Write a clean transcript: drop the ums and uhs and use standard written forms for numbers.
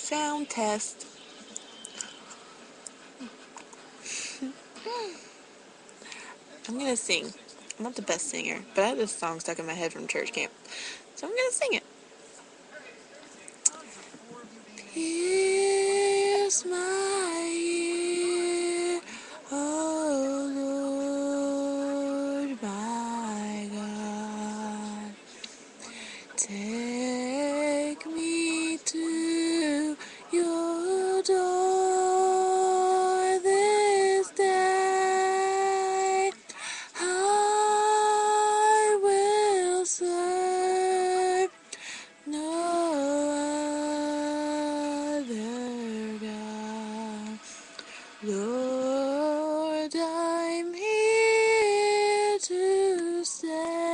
Sound test. I'm gonna sing. I'm not the best singer, but I have this song stuck in my head from church camp. So I'm gonna sing it. Here's my ear, oh Lord, my God. Take me to your door this day. I will serve no other God. Lord, I'm here to stay.